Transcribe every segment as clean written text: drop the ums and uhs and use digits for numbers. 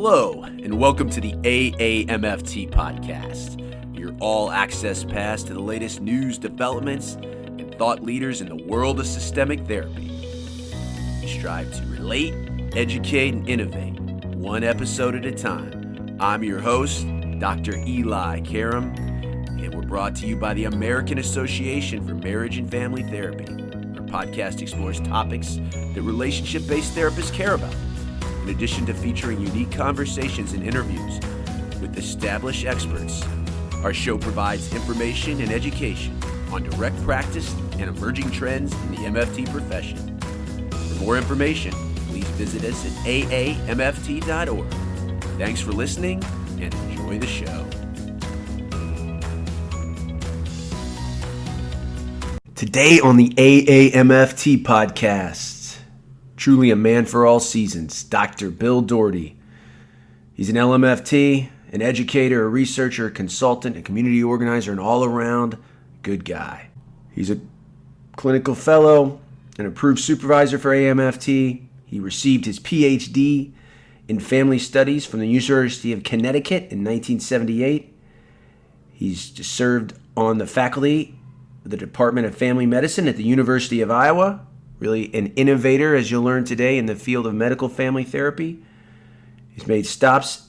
Hello, and welcome to the AAMFT podcast, your all-access pass to the latest news, developments, and thought leaders in the world of systemic therapy. We strive to relate, educate, and innovate, one episode at a time. I'm your host, Dr. Eli Karam, and we're brought to you by the American Association for Marriage and Family Therapy. Our podcast explores topics that relationship-based therapists care about. In addition to featuring unique conversations and interviews with established experts, our show provides information and education on direct practice and emerging trends in the MFT profession. For more information, please visit us at aamft.org. Thanks for listening and enjoy the show. Today on the AAMFT podcast, truly a man for all seasons, Dr. Bill Doherty. He's an LMFT, an educator, a researcher, a consultant, a community organizer, an all-around good guy. He's a clinical fellow, an approved supervisor for AAMFT. He received his PhD in family studies from the University of Connecticut in 1978. He's served on the faculty of the Department of Family Medicine at the University of Iowa. Really an innovator, as you'll learn today, in the field of medical family therapy. He's made stops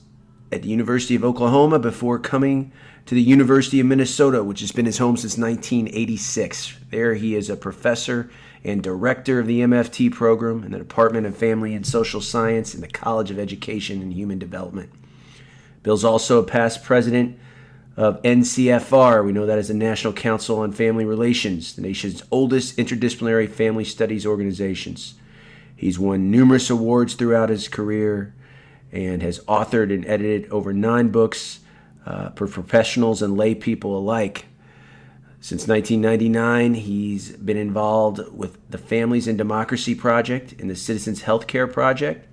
at the University of Oklahoma before coming to the University of Minnesota, which has been his home since 1986. There he is a professor and director of the MFT program in the Department of Family and Social Science in the College of Education and Human Development. Bill's also a past president of NCFR. We know that as the National Council on Family Relations, the nation's oldest interdisciplinary family studies organizations. He's won numerous awards throughout his career and has authored and edited over 9 books for professionals and lay people alike. Since 1999, he's been involved with the Families and Democracy Project and the Citizens Healthcare Project.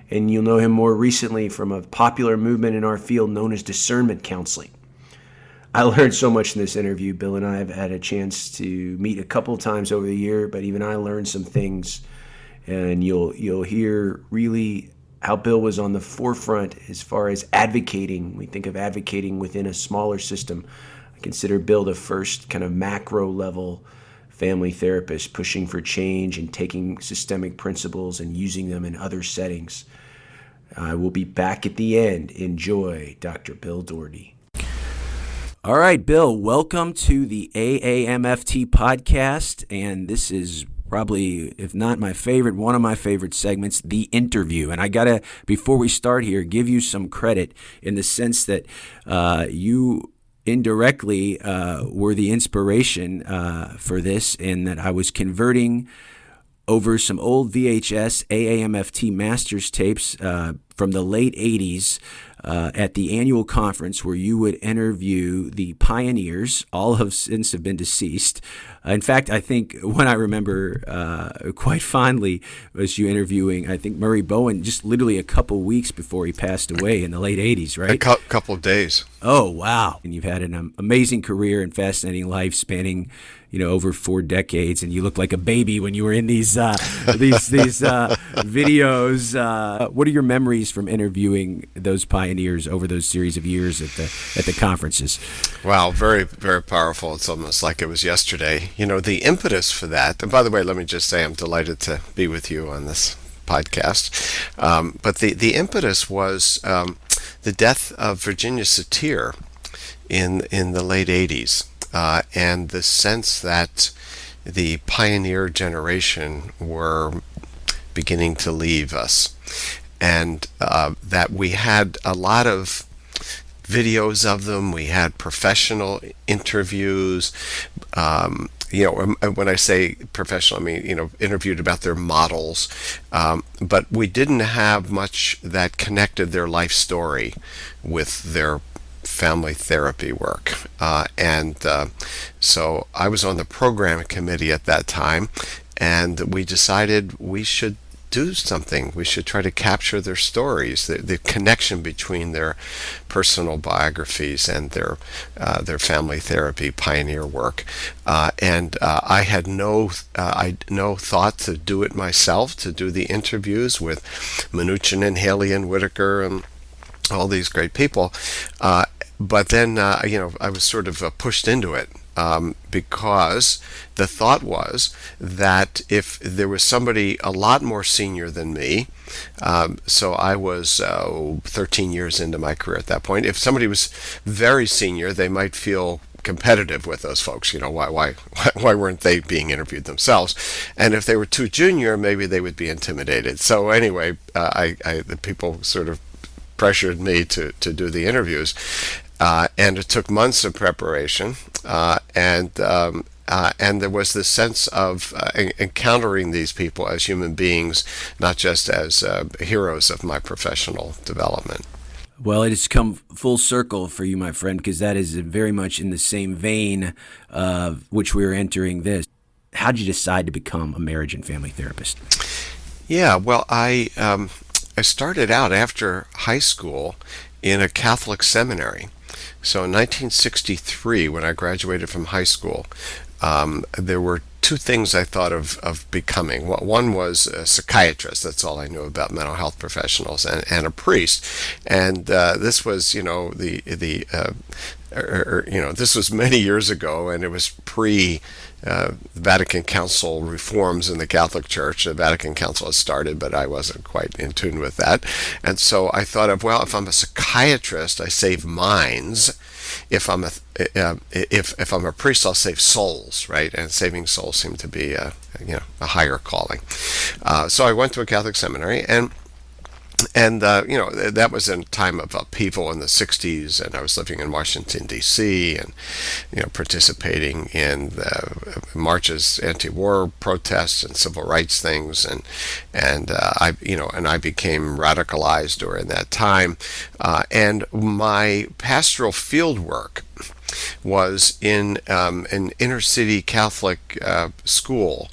And you'll know him more recently from a popular movement in our field known as discernment counseling. I learned so much in this interview. Bill and I have had a chance to meet a couple of times over the year, but even I learned some things, and you'll hear really how Bill was on the forefront as far as advocating. We think of advocating within a smaller system. I consider Bill the first kind of macro level family therapist pushing for change and taking systemic principles and using them in other settings. I will be back at the end. Enjoy Dr. Bill Doherty. All right, Bill, welcome to the AAMFT podcast, and this is probably, if not my favorite, one of my favorite segments, the interview. And I gotta, before we start here, give you some credit in the sense that you indirectly were the inspiration for this, in that I was converting over some old VHS AAMFT master's tapes from the late 80s at the annual conference where you would interview the pioneers. All have since been deceased. In fact, I think one I remember quite fondly was you interviewing, I think, Murray Bowen just literally a couple weeks before he passed away in the late 80s, right? A couple of days. Oh, wow. And you've had an amazing career and fascinating life spanning, over 4 decades, and you look like a baby when you were in these videos. What are your memories from interviewing those pioneers over those series of years at the conferences? Wow, very, very powerful. It's almost like it was yesterday. The impetus for that, and by the way, let me just say I'm delighted to be with you on this podcast. But the impetus was the death of Virginia Satir in the late 80s. And the sense that the pioneer generation were beginning to leave us, and that we had a lot of videos of them. We had professional interviews. When I say professional, I mean, interviewed about their models. But we didn't have much that connected their life story with their family therapy work. So I was on the program committee at that time, and we decided we should do something. We should try to capture their stories, the connection between their personal biographies and their family therapy pioneer work. I had no thought to do it myself, to do the interviews with Mnuchin and Haley and Whitaker and all these great people. But then, I was sort of pushed into it because the thought was that if there was somebody a lot more senior than me, so I was 13 years into my career at that point, if somebody was very senior, they might feel competitive with those folks. Why weren't they being interviewed themselves? And if they were too junior, maybe they would be intimidated. So anyway, the people sort of pressured me to do the interviews, and it took months of preparation, and there was this sense of encountering these people as human beings, not just as heroes of my professional development. Well, it has come full circle for you, my friend, because that is very much in the same vein of which we are entering this. How did you decide to become a marriage and family therapist? Yeah, well, I started out after high school in a Catholic seminary. So in 1963, when I graduated from high school, there were two things I thought of becoming. One was a psychiatrist. That's all I knew about mental health professionals, and a priest. And this was, this was many years ago, and it was pre the Vatican Council reforms in the Catholic Church. The Vatican Council had started, but I wasn't quite in tune with that. And so I thought of, well, if I'm a psychiatrist, I save minds. If I'm a priest, I'll save souls, right? And saving souls seemed to be a higher calling. So I went to a Catholic seminary, and that was in a time of upheaval in the 60s, and I was living in Washington, D.C., and, participating in the marches, anti-war protests, and civil rights things, and I became radicalized during that time, and my pastoral field work was in an inner city Catholic school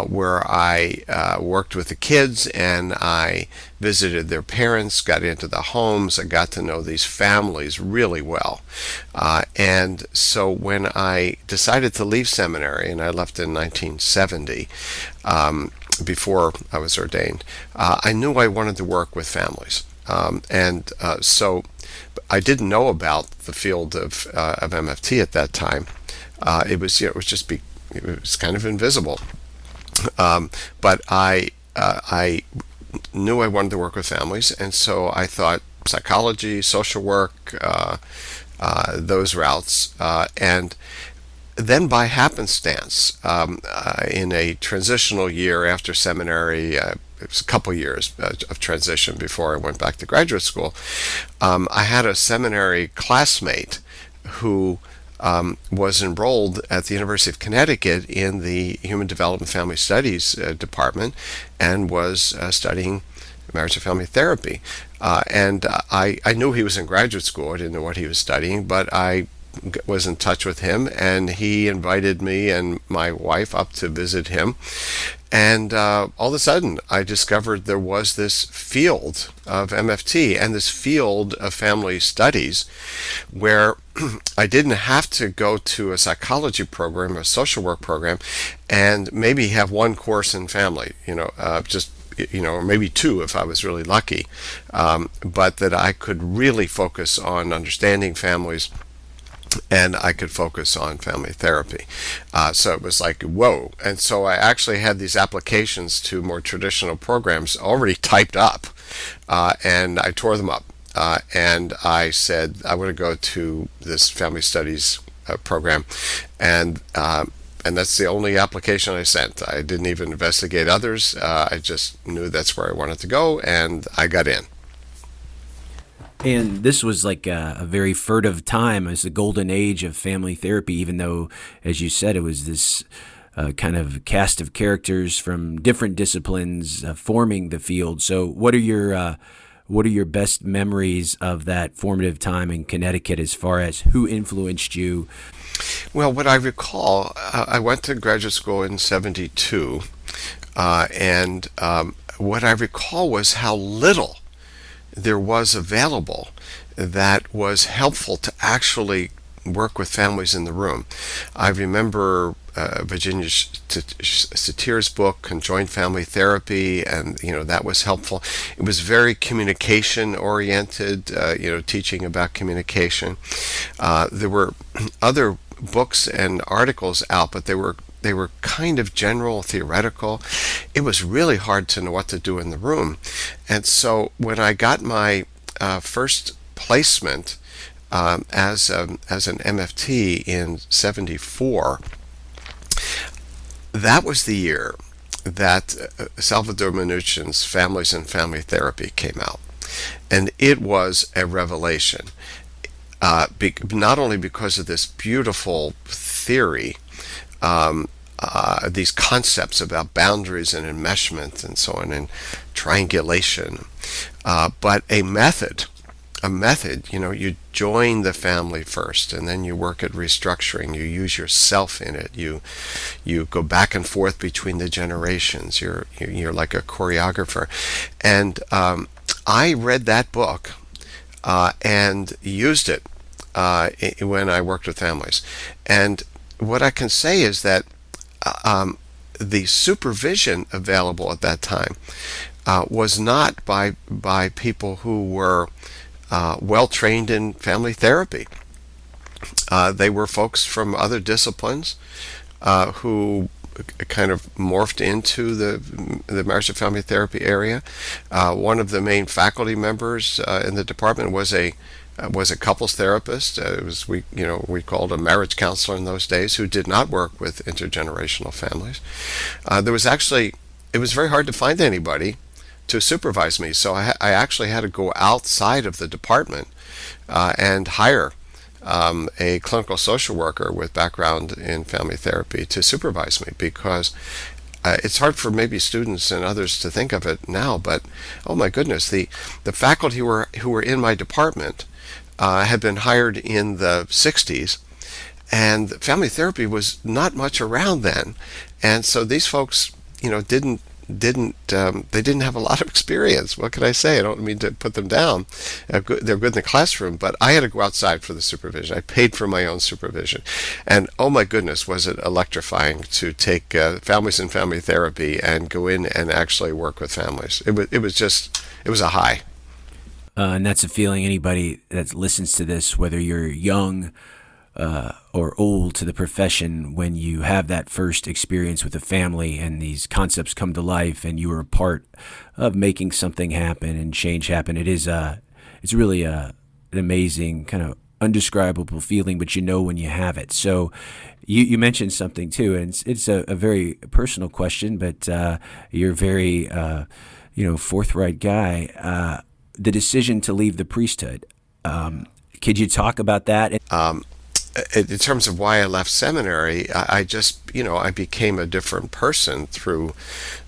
where I worked with the kids, and I visited their parents, got into the homes. I got to know these families really well. And so when I decided to leave seminary, and I left in 1970, before I was ordained, I knew I wanted to work with families. So I didn't know about the field of MFT at that time. It was kind of invisible. But I knew I wanted to work with families, and so I thought psychology, social work, those routes, and then by happenstance, in a transitional year after seminary, it was a couple years of transition before I went back to graduate school, I had a seminary classmate who was enrolled at the University of Connecticut in the Human Development Family Studies department, and was studying marriage and family therapy. And I knew he was in graduate school. I didn't know what he was studying, but I was in touch with him, and he invited me and my wife up to visit him. And all of a sudden, I discovered there was this field of MFT and this field of family studies where I didn't have to go to a psychology program, a social work program, and maybe have one course in family, or maybe two if I was really lucky, but that I could really focus on understanding families, and I could focus on family therapy. So it was like, whoa. And so I actually had these applications to more traditional programs already typed up, and I tore them up. And I said, I want to go to this family studies program. And that's the only application I sent. I didn't even investigate others. I just knew that's where I wanted to go, and I got in. And this was like a very furtive time. It was the golden age of family therapy, even though, as you said, it was this kind of cast of characters from different disciplines forming the field. So what are your best memories of that formative time in Connecticut as far as who influenced you? Well, what I recall, I went to graduate school in 72, and what I recall was how little there was available that was helpful to actually work with families in the room. I remember Virginia Satir's book, Conjoined Family Therapy, and that was helpful. It was very communication oriented, teaching about communication. There were other books and articles out, but they were kind of general, theoretical. It was really hard to know what to do in the room. And so when I got my first placement as an MFT in '74, that was the year that Salvador Minuchin's Families and Family Therapy came out. And it was a revelation, not only because of this beautiful theory, these concepts about boundaries and enmeshment and so on, and triangulation, but a method. You join the family first, and then you work at restructuring. You use yourself in it. You go back and forth between the generations. You're like a choreographer. And I read that book and used it when I worked with families. And what I can say is that the supervision available at that time was not by people who were well trained in family therapy. They were folks from other disciplines who kind of morphed into the marriage and family therapy area. One of the main faculty members in the department was a couples therapist. It was we called a marriage counselor in those days, who did not work with intergenerational families. It was very hard to find anybody to supervise me, so I actually had to go outside of the department and hire a clinical social worker with background in family therapy to supervise me, because it's hard for maybe students and others to think of it now, but oh my goodness, the faculty who were in my department had been hired in the 60s, and family therapy was not much around then, and so these folks didn't have a lot of experience. What can I say? I don't mean to put them down. They're good in the classroom, but I had to go outside for the supervision. I paid for my own supervision. And oh my goodness, was it electrifying to take families and family therapy and go in and actually work with families. It was a high. And that's a feeling anybody that listens to this, whether you're young or old to the profession, when you have that first experience with a family and these concepts come to life and you are a part of making something happen and change happen, it's really an amazing kind of undescribable feeling, but when you have it. So you mentioned something too, and it's a very personal question, but you're a very forthright guy. The decision to leave the priesthood. Could you talk about that? In terms of why I left seminary, I became a different person through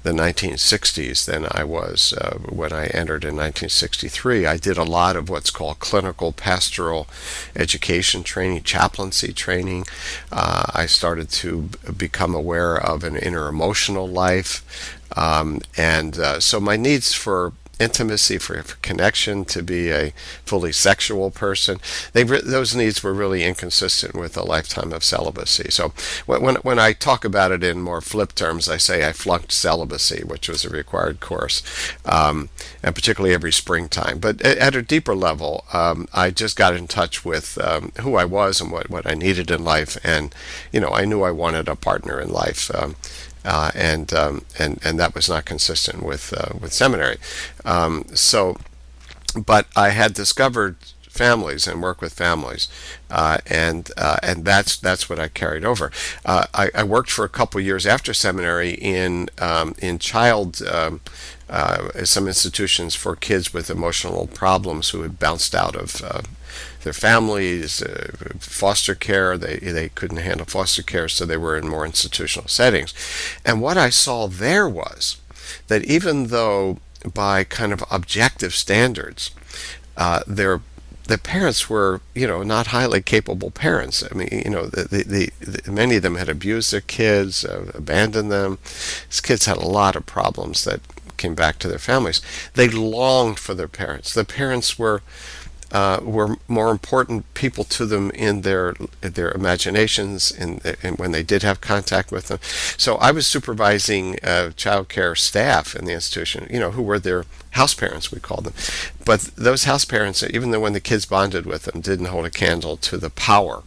the 1960s than I was when I entered in 1963. I did a lot of what's called clinical pastoral education training, chaplaincy training. I started to become aware of an inner emotional life. So my needs for intimacy, for connection, to be a fully sexual person, those needs were really inconsistent with a lifetime of celibacy. So when I talk about it in more flip terms, I say I flunked celibacy, which was a required course, and particularly every springtime. But at a deeper level, I just got in touch with who I was and what I needed in life, and I knew I wanted a partner in life. And that was not consistent with seminary. But I had discovered families and work with families, and that's what I carried over. I worked for a couple years after seminary in child some institutions for kids with emotional problems who had bounced out of their families, foster care. They couldn't handle foster care, so they were in more institutional settings. And what I saw there was that even though by kind of objective standards, the parents were, not highly capable parents. I mean, many of them had abused their kids, abandoned them. These kids had a lot of problems that came back to their families. They longed for their parents. The parents were were more important people to them in their imaginations, and when they did have contact with them. So I was supervising child care staff in the institution, who were their house parents, we called them. But those house parents, even though when the kids bonded with them, didn't hold a candle to the power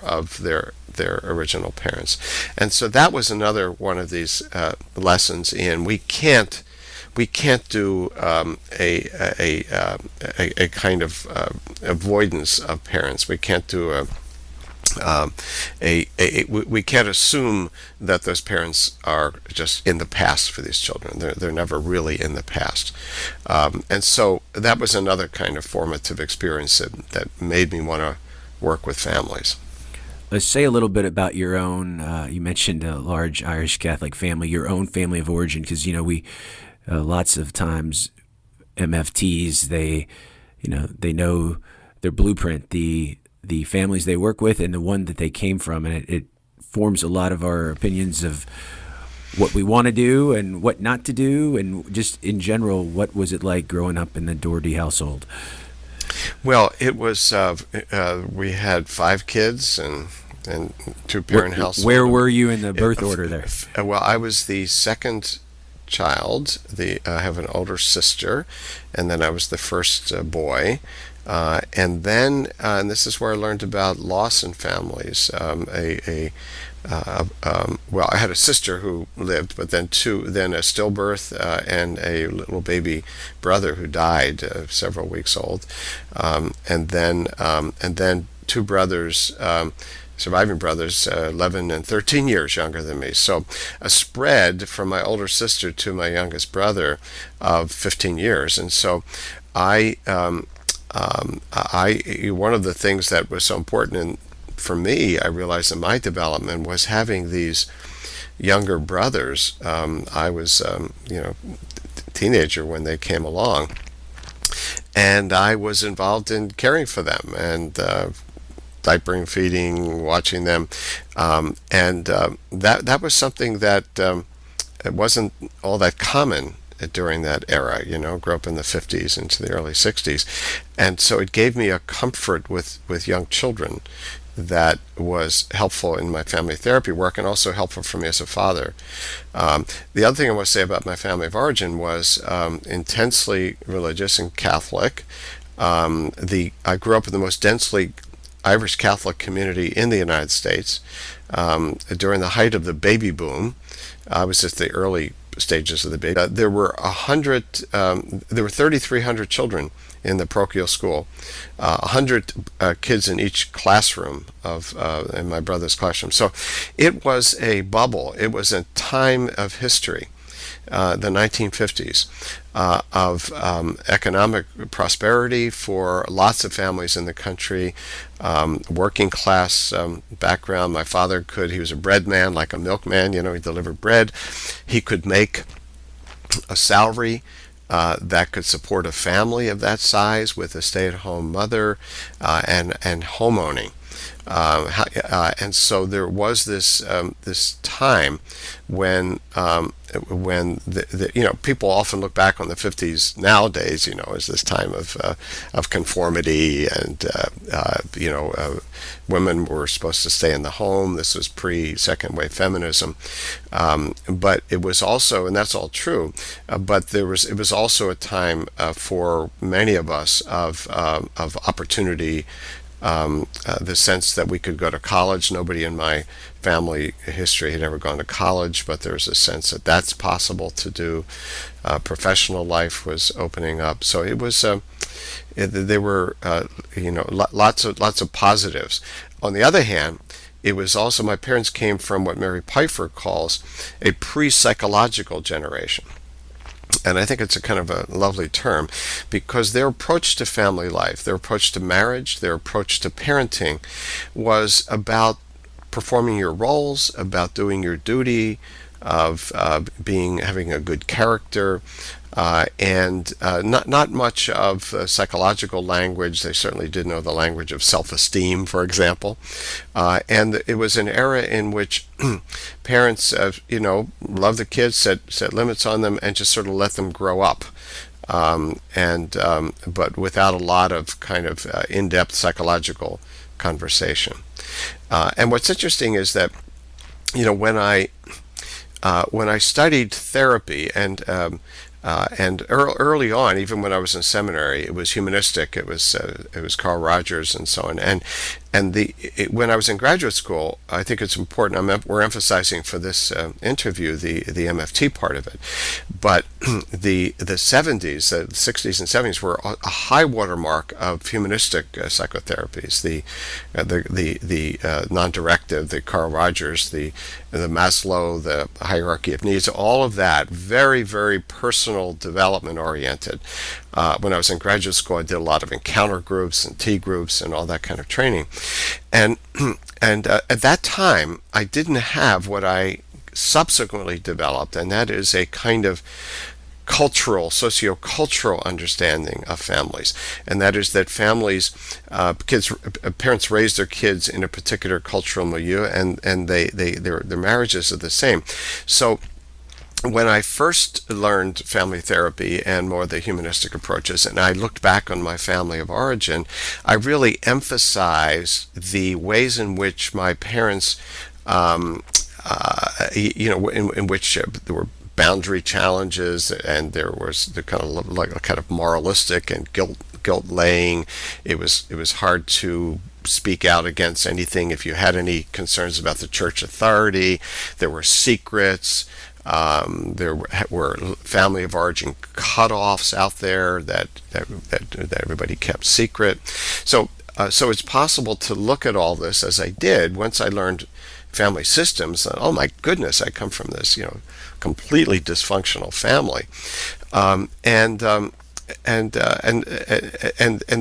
of their original parents. And so that was another one of these lessons in we can't do a kind of avoidance of parents. We can't do we can't assume that those parents are just in the past for these children. They're never really in the past. And so that was another kind of formative experience that made me want to work with families. Let's say a little bit about your own. You mentioned a large Irish Catholic family, your own family of origin, because we lots of times MFTs they know their blueprint, the families they work with, and the one that they came from, and it forms a lot of our opinions of what we want to do and what not to do, and just in general, what was it like growing up in the Doherty household? Well, it was we had 5 kids and 2-parent household. Where were you in the birth order there? Well, I was the second child. I have an older sister, and then I was the first boy. And then, and this is where I learned about loss in families. Well, I had a sister who lived, but then a stillbirth and a little baby brother who died several weeks old, and then 2 brothers. Surviving brothers, 11 and 13 years younger than me. So a spread from my older sister to my youngest brother of 15 years. And so one of the things that was so important for me, I realized in my development, was having these younger brothers. I was, teenager when they came along, and I was involved in caring for them and diapering, feeding, watching them, and that was something that it wasn't all that common during that era. Grew up in the 50s into the early 60s, and so it gave me a comfort with young children that was helpful in my family therapy work and also helpful for me as a father. The other thing I want to say about my family of origin was intensely religious and Catholic. I grew up in the most densely Irish Catholic community in the United States. During the height of the baby boom, I was at the early stages of the baby. There were 3,300 children in the parochial school, 100 kids in each classroom in my brother's classroom. So it was a bubble. It was a time of history, the 1950s, of economic prosperity for lots of families in the country, working class background. My father he was a bread man, like a milkman, he delivered bread. He could make a salary that could support a family of that size with a stay-at-home mother and homeowning. And so there was this time when people often look back on the 50s nowadays, as this time of conformity and women were supposed to stay in the home. This was pre-second wave feminism, but it was also, and that's all true, but it was also a time for many of us of opportunity. The sense that we could go to college. Nobody in my family history had ever gone to college, but there was a sense that that's possible to do. Professional life was opening up, so it was. There were, lots of positives. On the other hand, it was also, my parents came from what Mary Pfeiffer calls a pre-psychological generation. And I think it's a kind of a lovely term, because their approach to family life, their approach to marriage, their approach to parenting was about performing your roles, about doing your duty, of having a good character, and not much of psychological language. They certainly did know the language of self-esteem, for example. And it was an era in which parents, loved the kids, set limits on them, and just sort of let them grow up. but without a lot of kind of in-depth psychological conversation. And what's interesting is that, when I studied therapy and early on, even when I was in seminary, it was humanistic. It was Carl Rogers and so on. When I was in graduate school, I think it's important. We're emphasizing for this interview the MFT part of it, but the 70s, the 60s and 70s were a high watermark of humanistic psychotherapies. The non-directive, the Carl Rogers, the Maslow, the hierarchy of needs, all of that, very, very personal development oriented. When I was in graduate school, I did a lot of encounter groups and tea groups and all that kind of training. And at that time, I didn't have what I subsequently developed, and that is a kind of socio-cultural understanding of families. And that is that families, parents raise their kids in a particular cultural milieu, and their marriages are the same. So when I first learned family therapy and more the humanistic approaches, and I looked back on my family of origin, I really emphasized the ways in which my parents, in which there were boundary challenges, and there was the kind of moralistic and guilt laying. It was hard to speak out against anything if you had any concerns about the church authority. There were secrets. There were family of origin cutoffs out there that everybody kept secret. So it's possible to look at all this, as I did once I learned family systems. Oh my goodness, I come from this completely dysfunctional family, and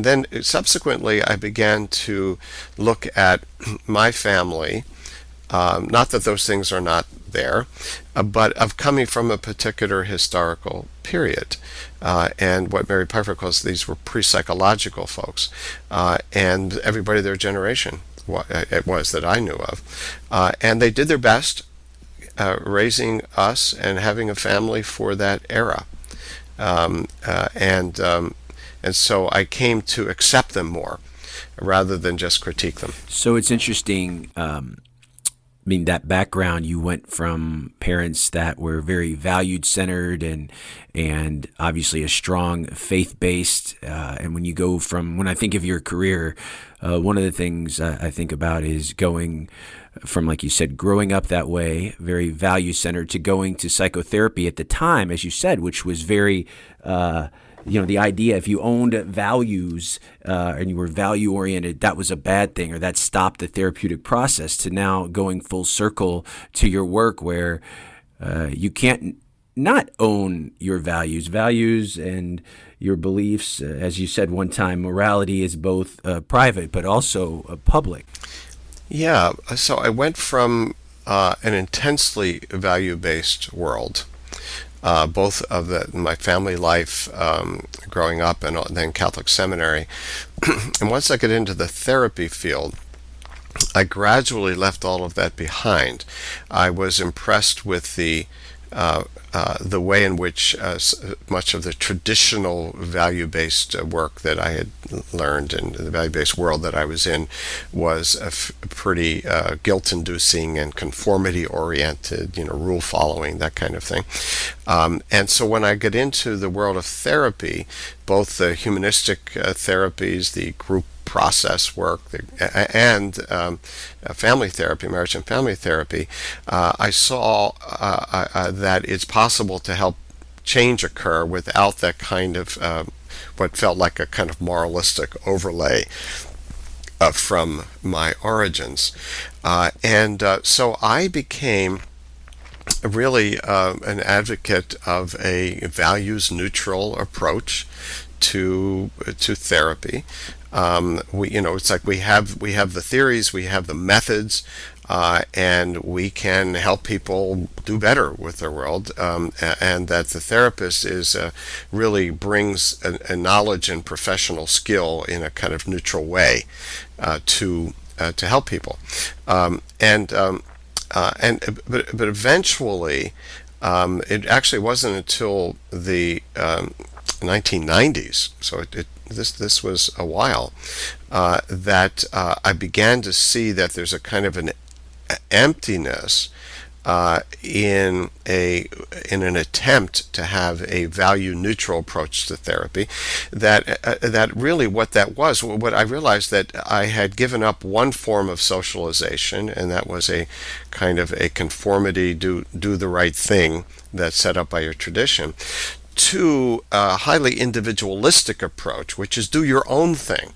then subsequently I began to look at my family. Not that those things are not there, but of coming from a particular historical period. And what Mary Piper calls, these were pre-psychological folks, and everybody their generation it was that I knew of. And they did their best raising us and having a family for that era. And so I came to accept them more rather than just critique them. So it's interesting. That background, you went from parents that were very valued-centered and obviously a strong faith-based. And when I think of your career, one of the things I think about is going from, like you said, growing up that way, very value-centered, to going to psychotherapy at the time, as you said, which was very the idea, if you owned values and you were value oriented, that was a bad thing, or that stopped the therapeutic process, to now going full circle to your work where you can't not own your values and your beliefs. As you said one time, morality is both private but also public. Yeah. So I went from an intensely value-based world, both of my family life growing up and then Catholic seminary. And once I got into the therapy field, I gradually left all of that behind. I was impressed with the way in which much of the traditional value-based work that I had learned in the value-based world that I was in was pretty guilt-inducing and conformity-oriented, rule-following, that kind of thing. And so when I get into the world of therapy, both the humanistic therapies, the group process work, and family therapy, marriage and family therapy, I saw that it's possible to help change occur without that kind of what felt like a kind of moralistic overlay from my origins. So I became really an advocate of a values-neutral approach to therapy. It's like we have the theories, we have the methods, and we can help people do better with their world, and that the therapist really brings a knowledge and professional skill in a kind of neutral way to help people, but eventually it actually wasn't until the 1990s, so this was a while, that I began to see that there's a kind of an emptiness in an attempt to have a value neutral approach to therapy. That really what that was. What I realized that I had given up one form of socialization, and that was a kind of a conformity, do the right thing that's set up by your tradition, to a highly individualistic approach, which is do your own thing,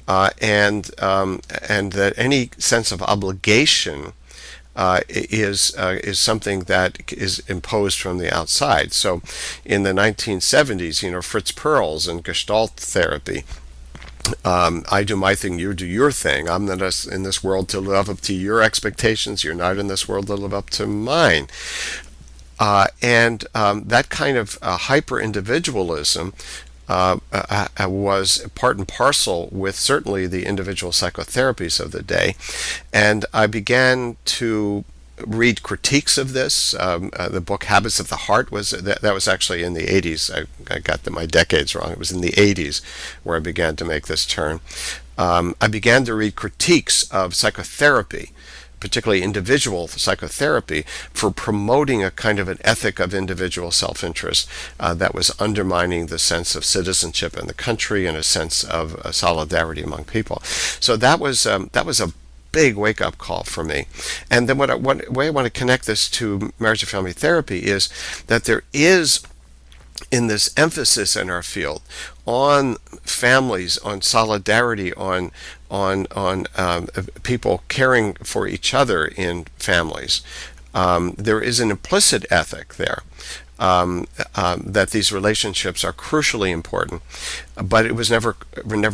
and that any sense of obligation is something that is imposed from the outside. So, in the 1970s, Fritz Perls and Gestalt therapy. I do my thing, you do your thing. I'm not in this world to live up to your expectations. You're not in this world to live up to mine. And that kind of hyper-individualism was part and parcel with certainly the individual psychotherapies of the day. And I began to read critiques of this. The book Habits of the Heart that was actually in the 80s. I got my decades wrong. It was in the 80s where I began to make this turn. I began to read critiques of psychotherapy, particularly individual psychotherapy, for promoting a kind of an ethic of individual self-interest that was undermining the sense of citizenship in the country and a sense of solidarity among people. So that was a big wake-up call for me. And then what way I want to connect this to marriage and family therapy is that there is, in this emphasis in our field on families, on solidarity, on people caring for each other in families, there is an implicit ethic there, that these relationships are crucially important, but it was never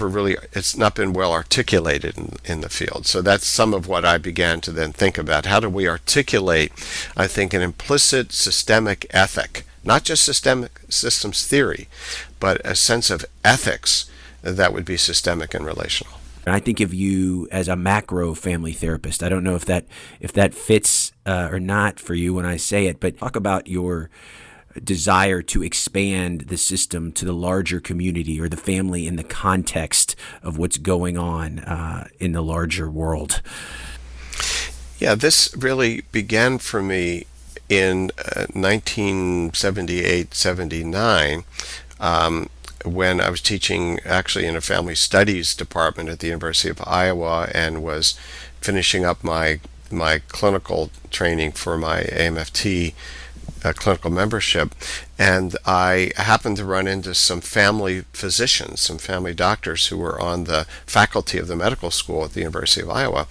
really, it's not been well articulated in the field. So that's some of what I began to then think about. How do we articulate, I think, an implicit systemic ethic, not just systemic systems theory, but a sense of ethics that would be systemic and relational. And I think of you as a macro family therapist. I don't know if that fits or not for you when I say it, but talk about your desire to expand the system to the larger community or the family in the context of what's going on in the larger world. Yeah, this really began for me in 1978-79, when I was teaching actually in a family studies department at the University of Iowa and was finishing up my clinical training for my AAMFT clinical membership, and I happened to run into some family physicians, some family doctors who were on the faculty of the medical school at the University of Iowa.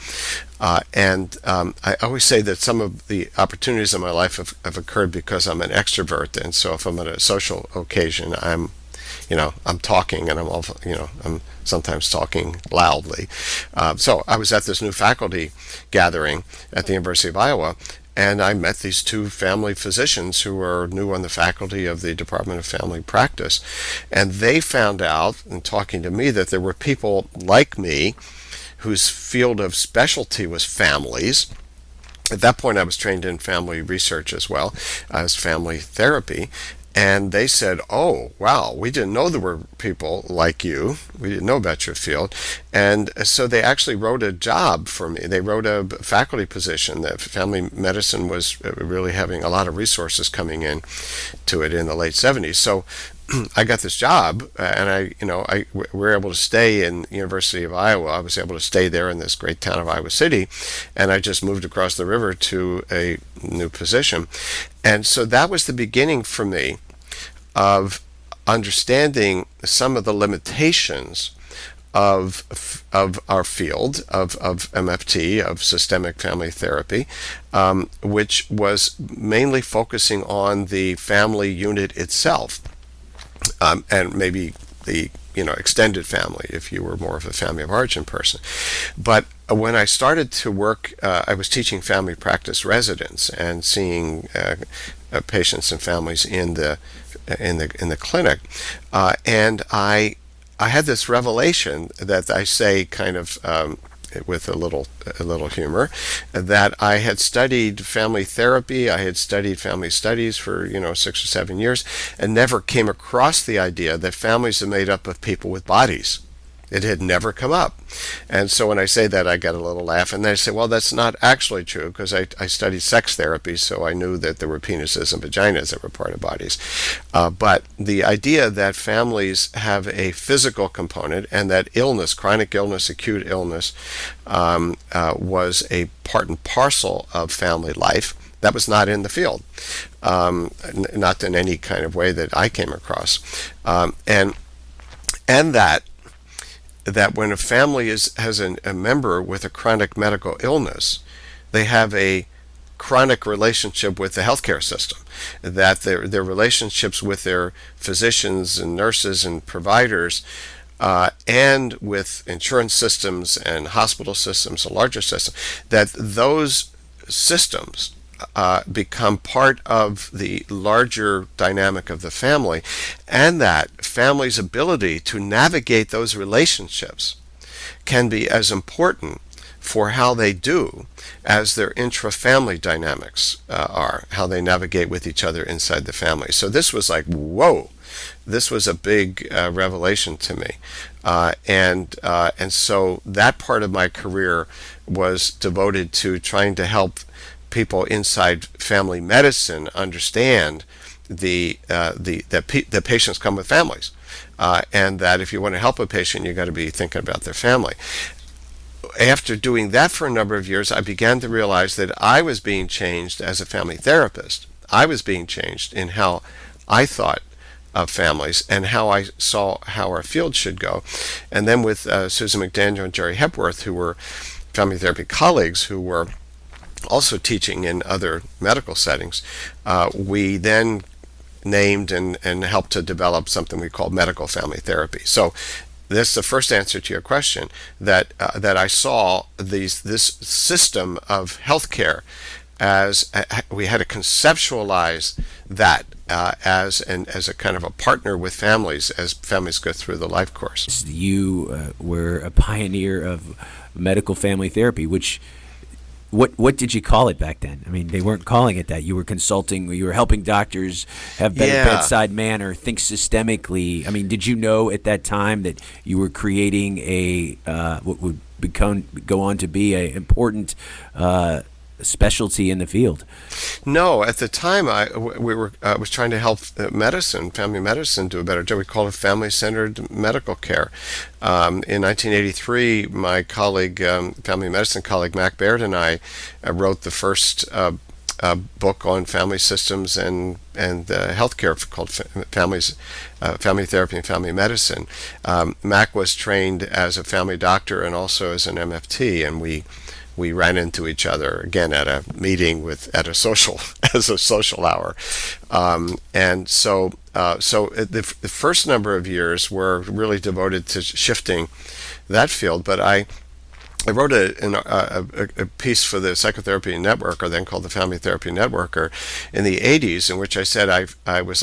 And I always say that some of the opportunities in my life have occurred because I'm an extrovert, and so if I'm at a social occasion, I'm talking, and I'm sometimes talking loudly. So I was at this new faculty gathering at the University of Iowa, and I met these two family physicians who were new on the faculty of the Department of Family Practice. And they found out, in talking to me, that there were people like me whose field of specialty was families. At that point, I was trained in family research as well as family therapy. And they said, oh, wow, we didn't know there were people like you. We didn't know about your field. And so they actually wrote a job for me. They wrote a faculty position. That family medicine was really having a lot of resources coming in to it in the late 70s. So I got this job, and we were able to stay in the University of Iowa. I was able to stay there in this great town of Iowa City, and I just moved across the river to a new position. And so that was the beginning for me of understanding some of the limitations of our field of MFT, of systemic family therapy, which was mainly focusing on the family unit itself, and maybe the extended family if you were more of a family of origin person. But when I started to work, I was teaching family practice residents and seeing patients and families in the clinic, and I had this revelation that I say kind of with a little humor, that I had studied family therapy. I had studied family studies for 6 or 7 years, and never came across the idea that families are made up of people with bodies. It had never come up. And so when I say that, I get a little laugh. And they say, well, that's not actually true, because I studied sex therapy, so I knew that there were penises and vaginas that were part of bodies. But the idea that families have a physical component, and that illness, chronic illness, acute illness, was a part and parcel of family life, that was not in the field, not in any kind of way that I came across. And that when a family has a member with a chronic medical illness, they have a chronic relationship with the healthcare system, that their relationships with their physicians and nurses and providers, and with insurance systems and hospital systems, a larger system, that those systems become part of the larger dynamic of the family, and that family's ability to navigate those relationships can be as important for how they do as their intra-family dynamics are, how they navigate with each other inside the family. So this was like, whoa, this was a big revelation to me. And so that part of my career was devoted to trying to help people inside family medicine understand that patients come with families, and that if you want to help a patient, you got to be thinking about their family. After doing that for a number of years, I began to realize that I was being changed as a family therapist. I was being changed in how I thought of families and how I saw how our field should go. And then with Susan McDaniel and Jerry Hepworth, who were family therapy colleagues who were also teaching in other medical settings, we then named and helped to develop something we call medical family therapy. So this is the first answer to your question, that I saw this system of healthcare as we had to conceptualize that as a kind of a partner with families as families go through the life course. You were a pioneer of medical family therapy, which what did you call it back then? I mean, they weren't calling it that. You were consulting, you were helping doctors have better bedside manner, think systemically. I mean, did you know at that time that you were creating a what would go on to be an important specialty in the field? No, at the time I was trying to help family medicine, do a better job. We call it family-centered medical care. In 1983, my colleague, family medicine colleague Mac Baird, and I wrote the first book on family systems and healthcare called Family Therapy and Family Medicine. Mac was trained as a family doctor and also as an MFT, and we ran into each other again at a meeting at a social as a social hour, and so the first number of years were really devoted to shifting that field. But I wrote a piece for the Psychotherapy Networker, then called the Family Therapy Networker, in the 80s, in which I said I was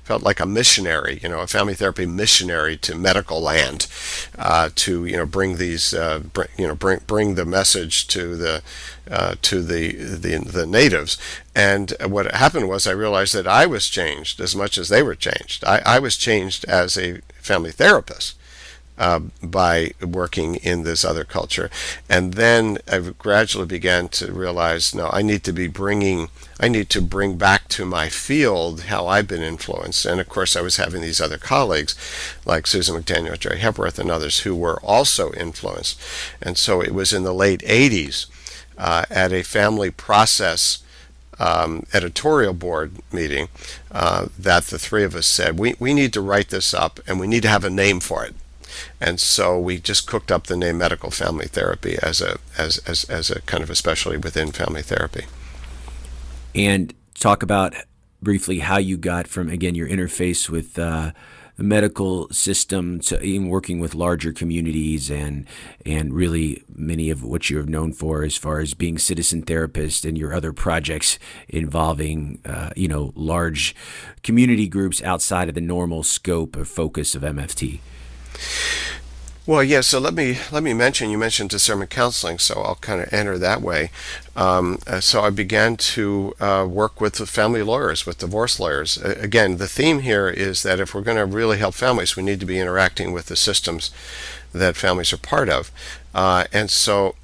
felt like a missionary, a family therapy missionary to medical land, to bring these bring the message to the natives. And what happened was I realized that I was changed as much as they were changed. I was changed as a family therapist by working in this other culture. And then I gradually began to realize, no, I need to bring back to my field how I've been influenced. And of course I was having these other colleagues like Susan McDaniel, Jerry Hepworth, and others who were also influenced. And so it was in the late 80s at a family process editorial board meeting that the three of us said, we need to write this up and we need to have a name for it. And so we just cooked up the name medical family therapy as a kind of a specialty within family therapy. And talk about briefly how you got from, again, your interface with the medical system to even working with larger communities and really many of what you're known for as far as being citizen therapist and your other projects involving large community groups outside of the normal scope or focus of MFT. Well, yeah. So let me mention. You mentioned discernment counseling, so I'll kind of enter that way. So I began to work with the family lawyers, with divorce lawyers. Again, the theme here is that if we're going to really help families, we need to be interacting with the systems that families are part of. And so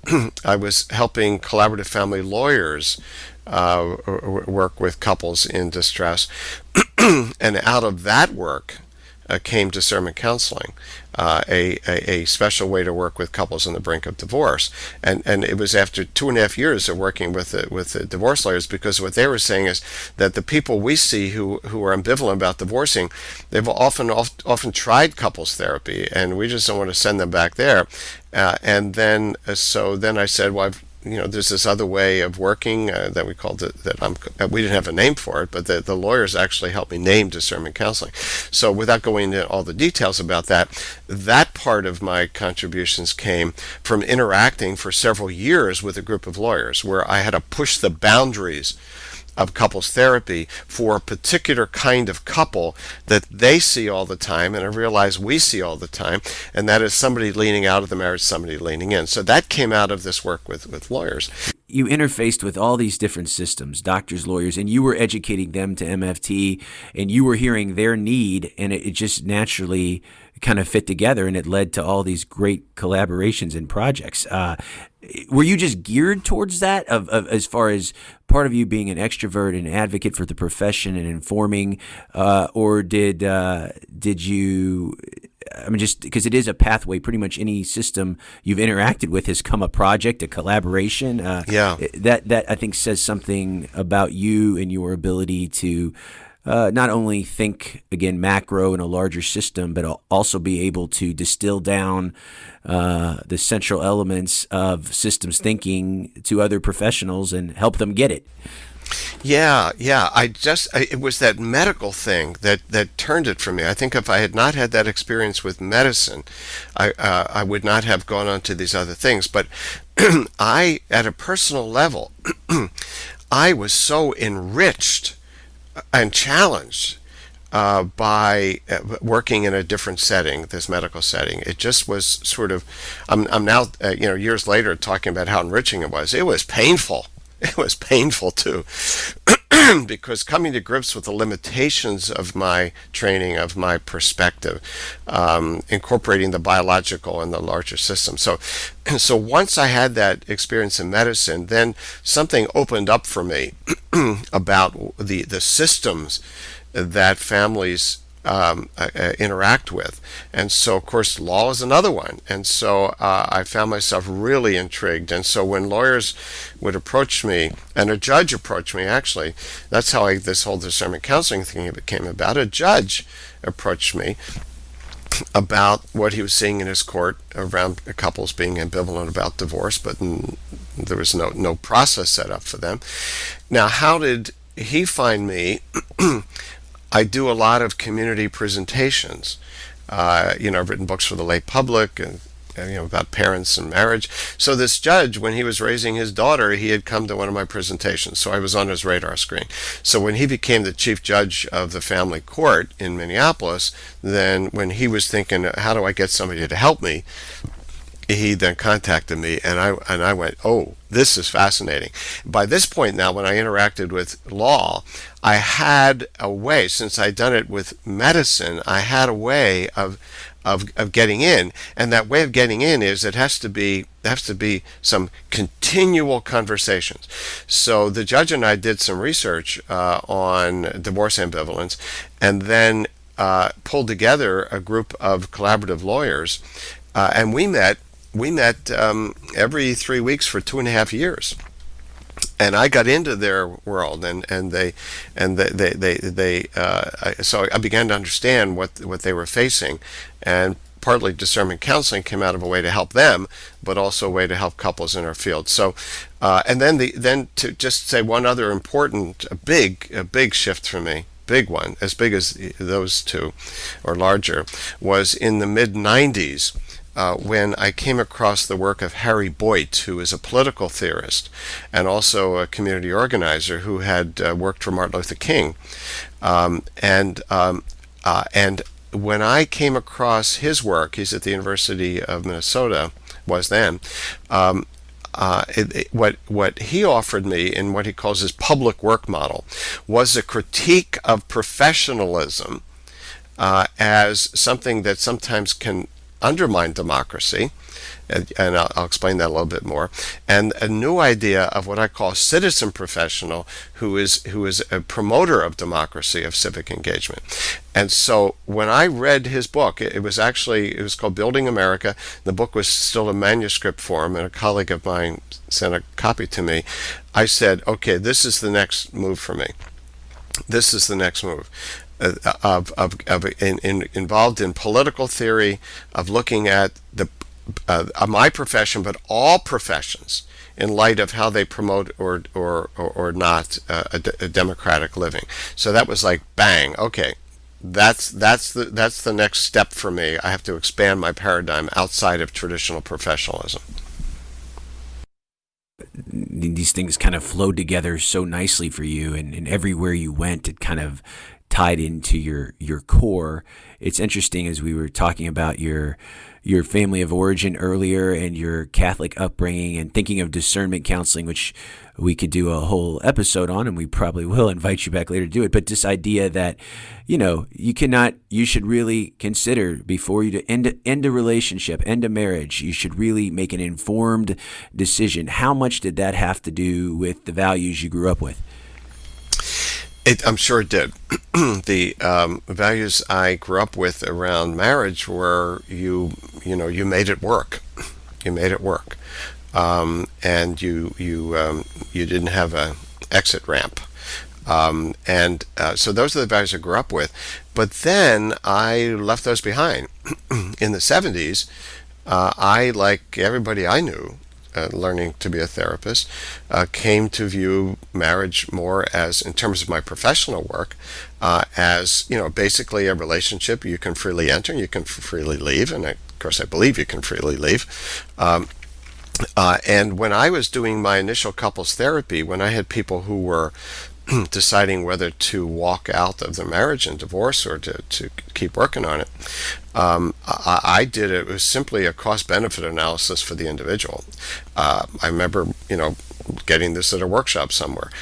I was helping collaborative family lawyers work with couples in distress, and out of that work came discernment counseling, a special way to work with couples on the brink of divorce. And it was after 2.5 years of working with the divorce lawyers, because what they were saying is that the people we see who are ambivalent about divorcing, they've often tried couples therapy, and we just don't want to send them back there. So then I said, well, there's this other way of working that we called it, we didn't have a name for it, but the lawyers actually helped me name discernment counseling. So without going into all the details about that part of my contributions came from interacting for several years with a group of lawyers, where I had to push the boundaries of couples therapy for a particular kind of couple that they see all the time, and I realize we see all the time, and that is somebody leaning out of the marriage, somebody leaning in. So that came out of this work with lawyers. You interfaced with all these different systems, doctors, lawyers, and you were educating them to MFT, and you were hearing their need, and it just naturally kind of fit together, and it led to all these great collaborations and projects. Were you just geared towards that, of as far as part of you being an extrovert and advocate for the profession and informing, or did you? I mean, just because it is a pathway, pretty much any system you've interacted with has come a project, a collaboration. That I think says something about you and your ability to not only think, again, macro in a larger system, but also be able to distill down the central elements of systems thinking to other professionals and help them get it. Yeah. It was that medical thing that turned it for me. I think if I had not had that experience with medicine, I would not have gone on to these other things. But at a personal level, I was so enriched and challenged by working in a different setting, this medical setting. It just was sort of, I'm now, years later talking about how enriching it was. It was painful. It was painful too, because coming to grips with the limitations of my training, of my perspective, incorporating the biological and the larger system. So once I had that experience in medicine, then something opened up for me about the systems that families interact with. And so, of course, law is another one. And so I found myself really intrigued. And so when lawyers would approach me, and a judge approached me, actually, that's how this whole discernment counseling thing came about. A judge approached me about what he was seeing in his court around couples being ambivalent about divorce, but there was no process set up for them. Now, how did he find me? I do a lot of community presentations. I've written books for the lay public and about parents and marriage. So this judge, when he was raising his daughter, he had come to one of my presentations. So I was on his radar screen. So when he became the chief judge of the family court in Minneapolis, then when he was thinking, how do I get somebody to help me? He then contacted me, and I went, oh, this is fascinating. By this point now, when I interacted with law, I had a way, since I'd done it with medicine, I had a way of getting in, and that way of getting in is it has to be some continual conversations. So the judge and I did some research on divorce ambivalence, and then pulled together a group of collaborative lawyers, and we met every 3 weeks for 2.5 years. And I got into their world, so I began to understand what they were facing, and partly discernment counseling came out of a way to help them, but also a way to help couples in our field. So, and then to just say one other important, a big shift for me, big one, as big as those two, or larger, was in the mid-90s. When I came across the work of Harry Boyd, who is a political theorist and also a community organizer who had worked for Martin Luther King, and when I came across his work, he's at the University of Minnesota, was then. What he offered me in what he calls his public work model was a critique of professionalism as something that sometimes can undermine democracy, and I'll explain that a little bit more, and a new idea of what I call citizen professional, who is a promoter of democracy, of civic engagement. And so when I read his book, it was called Building America. The book was still in manuscript form, and a colleague of mine sent a copy to me. I said, okay, this is the next move for me. This is the next move. Involved in political theory, of looking at my profession, but all professions, in light of how they promote or not a democratic living. So that was like, bang, okay, that's the next step for me. I have to expand my paradigm outside of traditional professionalism. These things kind of flowed together so nicely for you, and everywhere you went, it kind of tied into your core. It's interesting, as we were talking about your family of origin earlier and your Catholic upbringing, and thinking of discernment counseling, which we could do a whole episode on, and we probably will invite you back later to do it. But this idea that, you should really consider, before you to end a relationship, end a marriage, you should really make an informed decision. How much did that have to do with the values you grew up with? I'm sure it did. The values I grew up with around marriage were you made it work. You made it work, and you didn't have a exit ramp, so those are the values I grew up with. But then I left those behind. In the 70s, I, like everybody I knew, learning to be a therapist, came to view marriage more as, in terms of my professional work, as basically a relationship you can freely enter and you can freely leave, and of course I believe you can freely leave. And when I was doing my initial couples therapy, when I had people who were deciding whether to walk out of their marriage and divorce or to keep working on it, I did it. It was simply a cost-benefit analysis for the individual. I remember, getting this at a workshop somewhere,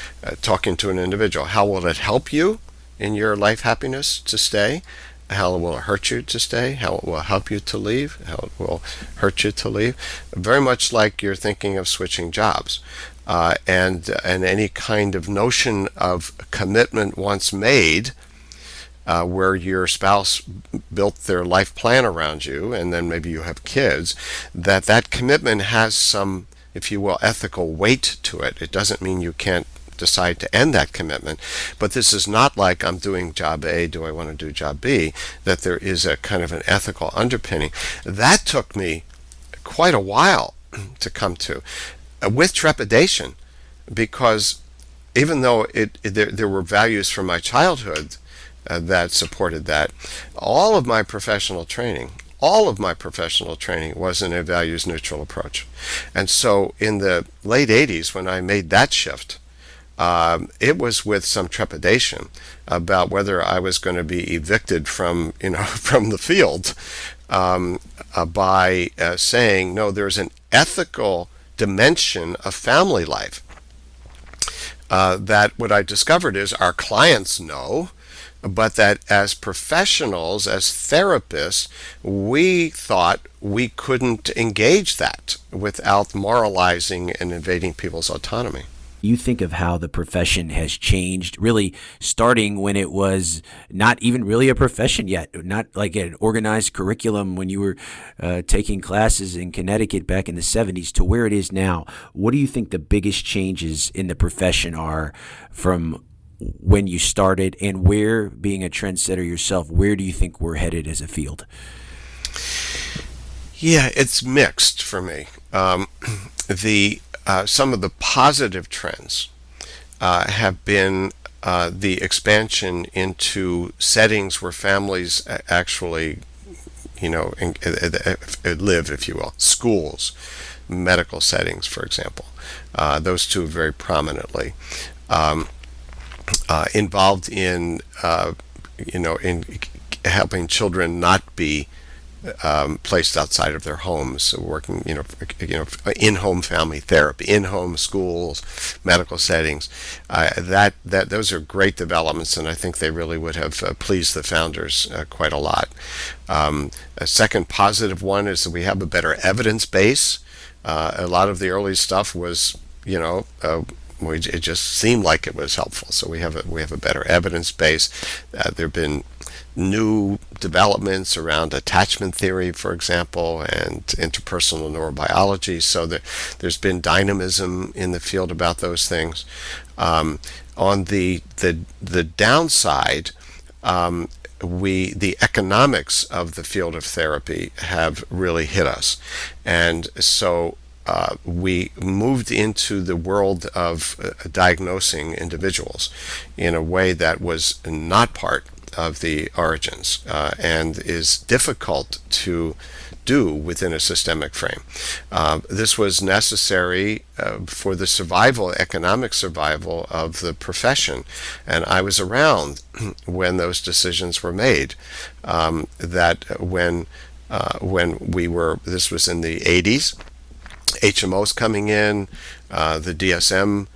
talking to an individual. How will it help you in your life happiness to stay? How will it hurt you to stay? How it will help you to leave? How it will hurt you to leave? Very much like you're thinking of switching jobs. And any kind of notion of commitment once made, where your spouse built their life plan around you, and then maybe you have kids, that commitment has some, if you will, ethical weight to it. It doesn't mean you can't decide to end that commitment, but this is not like, I'm doing job A, do I want to do job B, that there is a kind of an ethical underpinning. That took me quite a while to come to, with trepidation, because even though there were values from my childhood that supported that, all of my professional training was in a values neutral approach. And so in the late 80s, when I made that shift, it was with some trepidation about whether I was going to be evicted from the field, by saying, no, there's an ethical dimension of family life that what I discovered is our clients know, but that as professionals, as therapists, we thought we couldn't engage that without moralizing and invading people's autonomy. You think of how the profession has changed, really starting when it was not even really a profession yet, not like an organized curriculum when you were taking classes in Connecticut back in the 70s, to where it is now. What do you think the biggest changes in the profession are from when you started, and where, being a trendsetter yourself, where do you think we're headed as a field? Yeah, it's mixed for me. Some of the positive trends have been the expansion into settings where families actually, live, if you will. Schools, medical settings, for example. Those two very prominently. Involved in helping children not be placed outside of their homes, so working, in-home family therapy, in-home schools, medical settings. That those are great developments, and I think they really would have pleased the founders quite a lot. A second positive one is that we have a better evidence base. A lot of the early stuff was, it just seemed like it was helpful. So we have a better evidence base. There have been new developments around attachment theory, for example, and interpersonal neurobiology. So there's been dynamism in the field about those things. On the downside, the economics of the field of therapy have really hit us, and so we moved into the world of diagnosing individuals in a way that was not part of the origins, and is difficult to do within a systemic frame. This was necessary for the economic survival of the profession, and I was around when those decisions were made. This was in the 80s, HMOs coming in, the DSM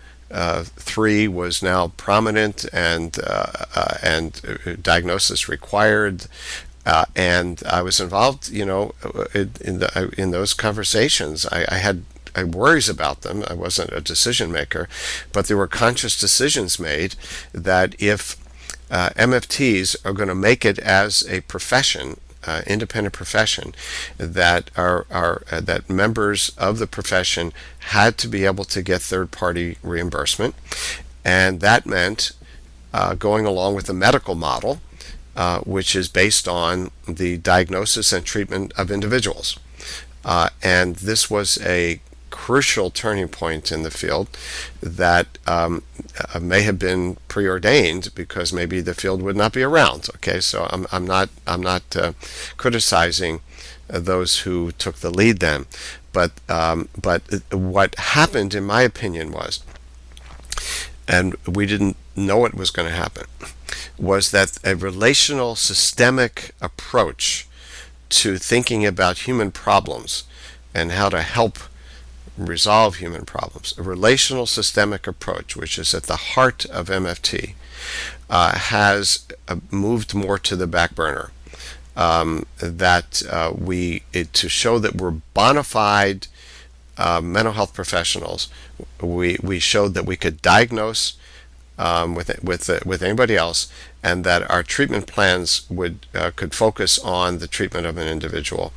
3 was now prominent, and diagnosis required, and I was involved, in those conversations. I had worries about them. I wasn't a decision maker, but there were conscious decisions made that if MFTs are going to make it as a profession, independent profession, that that members of the profession had to be able to get third-party reimbursement, and that meant going along with the medical model, which is based on the diagnosis and treatment of individuals. And this was a crucial turning point in the field that may have been preordained, because maybe the field would not be around. Okay, so I'm not criticizing those who took the lead then, but what happened, in my opinion, was, and we didn't know it was going to happen, was that a relational systemic approach to thinking about human problems and how to help resolve human problems, a relational systemic approach, which is at the heart of MFT, has moved more to the back burner. To show that we're bona fide mental health professionals, we showed that we could diagnose with anybody else, and that our treatment plans could focus on the treatment of an individual,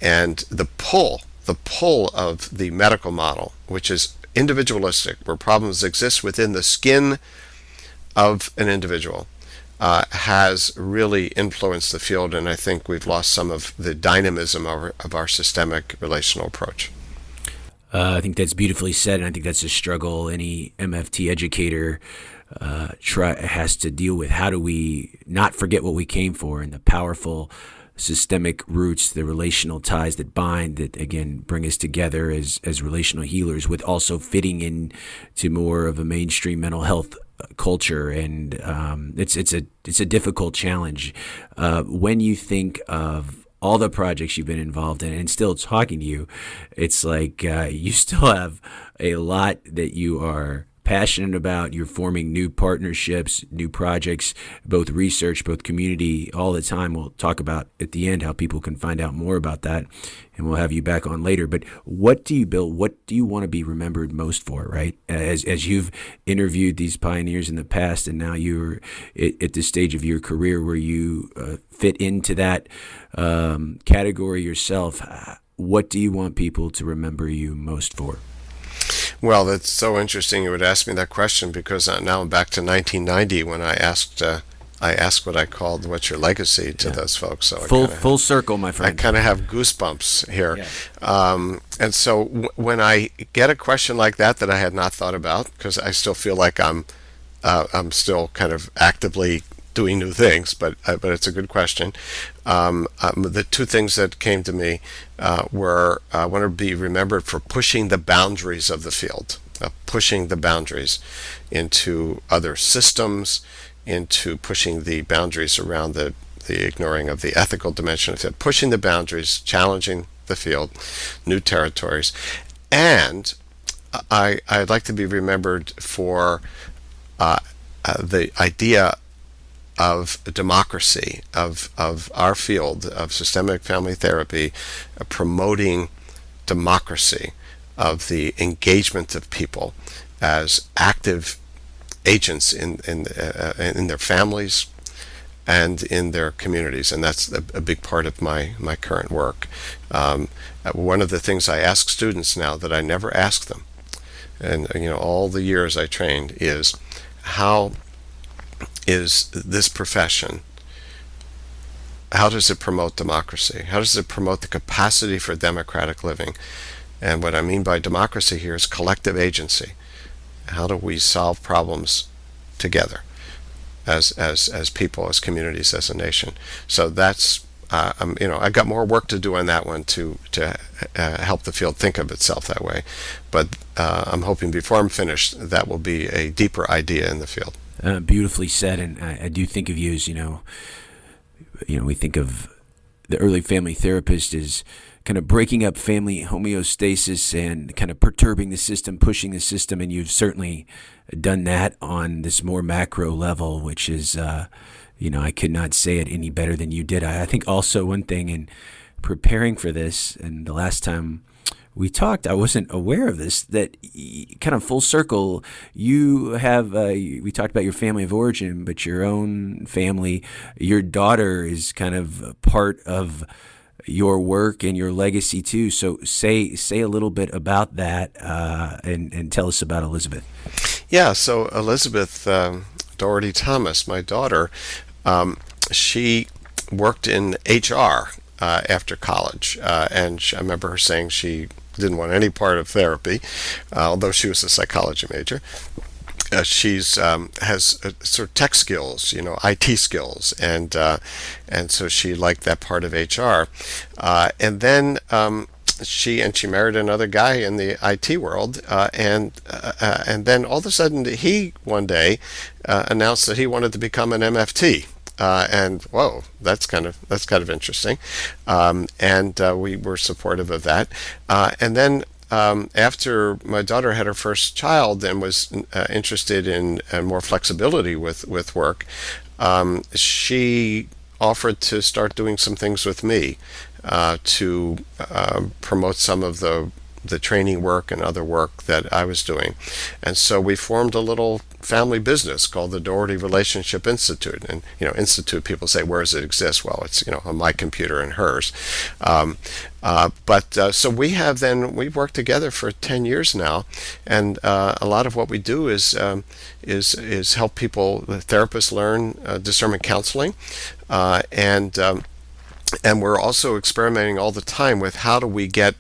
and the pull of the medical model, which is individualistic, where problems exist within the skin of an individual, has really influenced the field, and I think we've lost some of the dynamism of our systemic relational approach. I think that's beautifully said, and I think that's a struggle any MFT educator has to deal with. How do we not forget what we came for, and the powerful systemic roots, the relational ties that bind, that again bring us together as relational healers, with also fitting in to more of a mainstream mental health culture, and it's a difficult challenge. When you think of all the projects you've been involved in, and still talking to you, it's like you still have a lot that you are passionate about. You're forming new partnerships, new projects, both research, both community, all the time. We'll talk about at the end how people can find out more about that, and we'll have you back on later. But what do you build? What do you want to be remembered most for, right? As you've interviewed these pioneers in the past, and now you're at this stage of your career where you fit into that category yourself, what do you want people to remember you most for? Well, that's so interesting you would ask me that question, because now I'm back to 1990 when I asked what I called "What's your legacy?" to those folks. So full circle, my friend. I kind of have goosebumps here. Yeah. And so when I get a question like that I had not thought about, because I still feel like I'm still kind of actively doing new things, but it's a good question. The two things that came to me were, I want to be remembered for pushing the boundaries of the field, pushing the boundaries into other systems, into pushing the boundaries around the the ignoring of the ethical dimension of the field, pushing the boundaries, challenging the field, new territories. And I'd like to be remembered for the idea of democracy, of our field of systemic family therapy, promoting democracy, of the engagement of people as active agents in their families and in their communities, and that's a big part of my current work. One of the things I ask students now that I never ask them, and all the years I trained, is how is this profession, how does it promote democracy? How does it promote the capacity for democratic living? And what I mean by democracy here is collective agency. How do we solve problems together as people, as communities, as a nation? So that's I've got more work to do on that one to help the field think of itself that way. But I'm hoping before I'm finished, that will be a deeper idea in the field. Beautifully said, and I do think of you as we think of the early family therapist as kind of breaking up family homeostasis and kind of perturbing the system, pushing the system, and you've certainly done that on this more macro level, which is, I could not say it any better than you did. I think also one thing in preparing for this, and the last time we talked, I wasn't aware of this, that kind of full circle, you have, we talked about your family of origin, but your own family, your daughter is kind of part of your work and your legacy too. So say a little bit about that and tell us about Elizabeth. Yeah, so Elizabeth Doherty Thomas, my daughter, she worked in HR after college, and I remember her saying she didn't want any part of therapy, although she was a psychology major. She's has sort of tech skills, IT skills, and so she liked that part of HR. And then she married another guy in the IT world, and then all of a sudden he one day announced that he wanted to become an MFT. And whoa, that's kind of interesting, and we were supportive of that. And then after my daughter had her first child and was interested in more flexibility with work, she offered to start doing some things with me to promote some of the training work and other work that I was doing. And so we formed a little family business called the Doherty Relationship Institute. And, institute, people say, where does it exist? Well, it's, on my computer and hers. So we've worked together for 10 years now. And a lot of what we do is help people, the therapists, learn discernment counseling. And we're also experimenting all the time with how do we get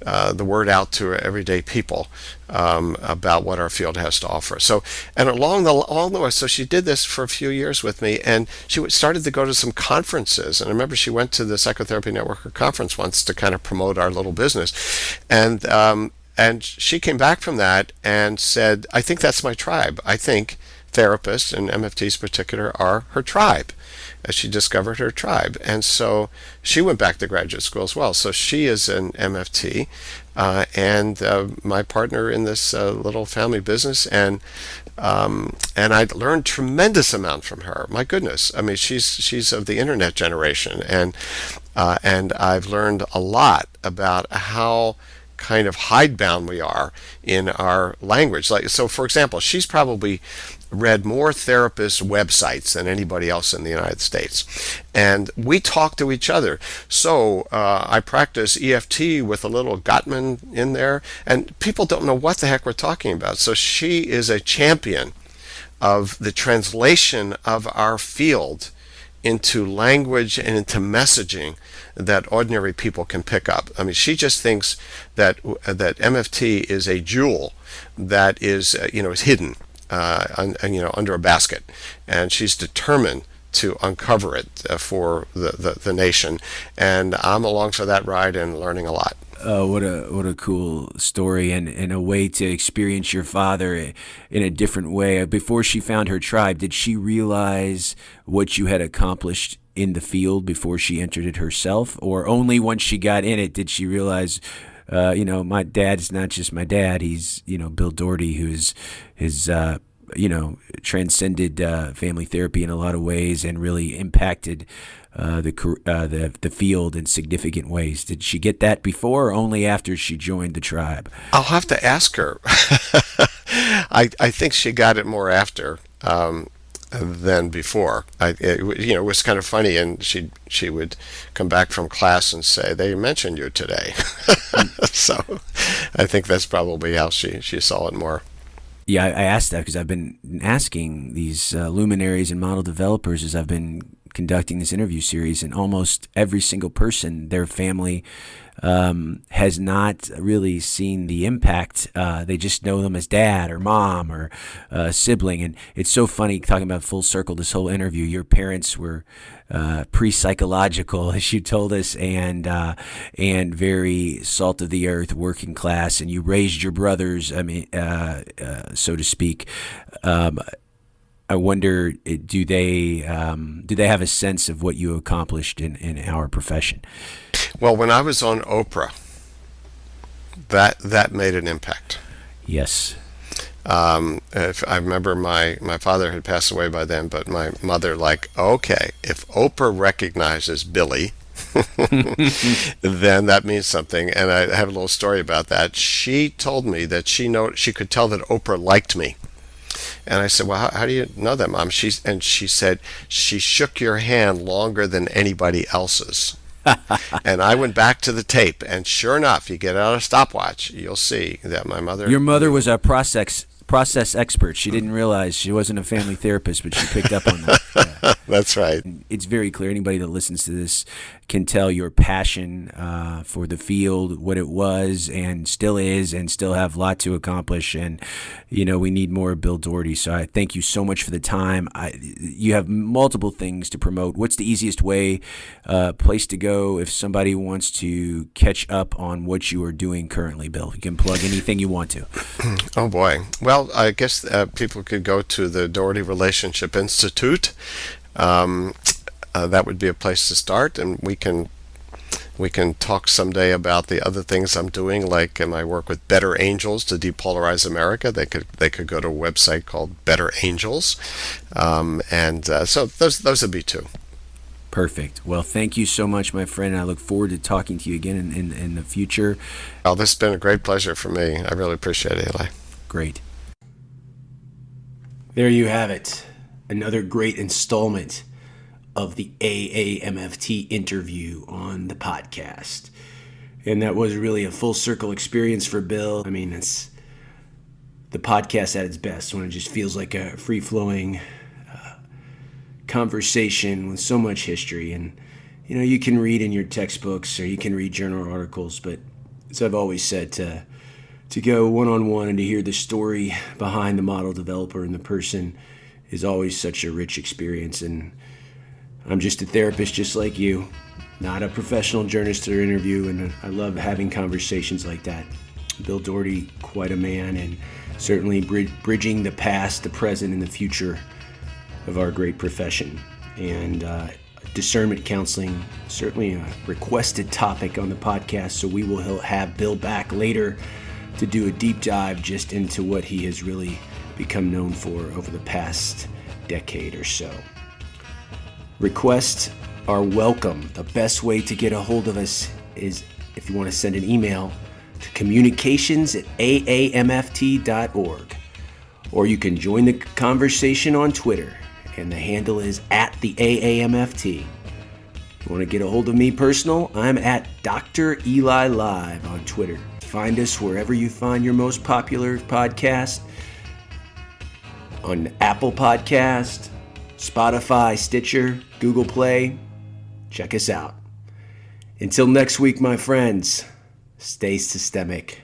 the word out to everyday people about what our field has to offer. So, and along the way, so she did this for a few years with me, and she started to go to some conferences. And I remember she went to the Psychotherapy Network conference once to kind of promote our little business, and she came back from that and said, "I think that's my tribe. I think therapists, and MFTs in particular, are her tribe." As she discovered her tribe. And so she went back to graduate school as well. So she is an MFT and my partner in this little family business. And I learned tremendous amount from her. My goodness. I mean, she's of the internet generation. And I've learned a lot about how kind of hidebound we are in our language. Like, so for example, she's probably read more therapist websites than anybody else in the United States. And we talk to each other. So I practice EFT with a little Gottman in there, and people don't know what the heck we're talking about. So she is a champion of the translation of our field into language and into messaging that ordinary people can pick up. I mean, she just thinks that MFT is a jewel that is hidden under a basket, and she's determined to uncover it for the nation. And I'm along for that ride and learning a lot. What a cool story, and a way to experience your father in a different way. Before she found her tribe, did she realize what you had accomplished in the field before she entered it herself, or only once she got in it did she realize, my dad's not just my dad. He's, Bill Doherty, who's transcended family therapy in a lot of ways and really impacted the field in significant ways. Did she get that before or only after she joined the tribe? I'll have to ask her. I think she got it more after than before. It was kind of funny, and she would come back from class and say, "They mentioned you today." So I think that's probably how she saw it more. Yeah, I asked that because I've been asking these luminaries and model developers as I've been conducting this interview series, and almost every single person, their family has not really seen the impact. They just know them as dad or mom or sibling. And it's so funny talking about full circle, this whole interview. Your parents were pre-psychological, as you told us, and very salt of the earth, working class, and you raised your brothers, so to speak. I wonder, do they have a sense of what you accomplished in our profession? Well, when I was on Oprah, that made an impact. Yes. If I remember, my father had passed away by then, but my mother, okay, if Oprah recognizes Billy, then that means something. And I have a little story about that. She told me that she could tell that Oprah liked me. And I said, "Well, how do you know that, Mom?" She said, "She shook your hand longer than anybody else's." And I went back to the tape, and sure enough, you get out a stopwatch, you'll see that my mother... Your mother was a process expert. She didn't realize she wasn't a family therapist, but she picked up on that. Yeah. That's right. It's very clear. Anybody that listens to this can tell your passion for the field, what it was and still is, and still have a lot to accomplish. And, we need more of Bill Doherty. So I thank you so much for the time. You have multiple things to promote. What's the easiest place to go if somebody wants to catch up on what you are doing currently, Bill? You can plug anything you want to. Oh, boy. Well, I guess people could go to the Doherty Relationship Institute. That would be a place to start, and we can talk someday about the other things I'm doing, like my work with Better Angels to depolarize America. They could go to a website called Better Angels, so those would be two. Perfect. Well, thank you so much, my friend. I look forward to talking to you again in the future. Well, this has been a great pleasure for me. I really appreciate it, Eli. Great. There you have it. Another great installment of the AAMFT interview on the podcast. And that was really a full circle experience for Bill. It's the podcast at its best, when it just feels like a free-flowing conversation with so much history. And, you can read in your textbooks or you can read journal articles, but as I've always said, to go one-on-one and to hear the story behind the model developer and the person is always such a rich experience. And I'm just a therapist just like you, not a professional journalist or interview, and I love having conversations like that. Bill Doherty, quite a man, and certainly bridging the past, the present, and the future of our great profession. And discernment counseling, certainly a requested topic on the podcast, so we will have Bill back later to do a deep dive just into what he has really become known for over the past decade or so. Requests are welcome. The best way to get a hold of us is if you want to send an email to communications@aamft.org, or you can join the conversation on Twitter, and the handle is @the_AAMFT. If you want to get a hold of me personal, I'm at Dr. Eli Live on Twitter. Find us wherever you find your most popular podcast, on Apple Podcast, Spotify, Stitcher, Google Play. Check us out. Until next week, my friends, stay systemic.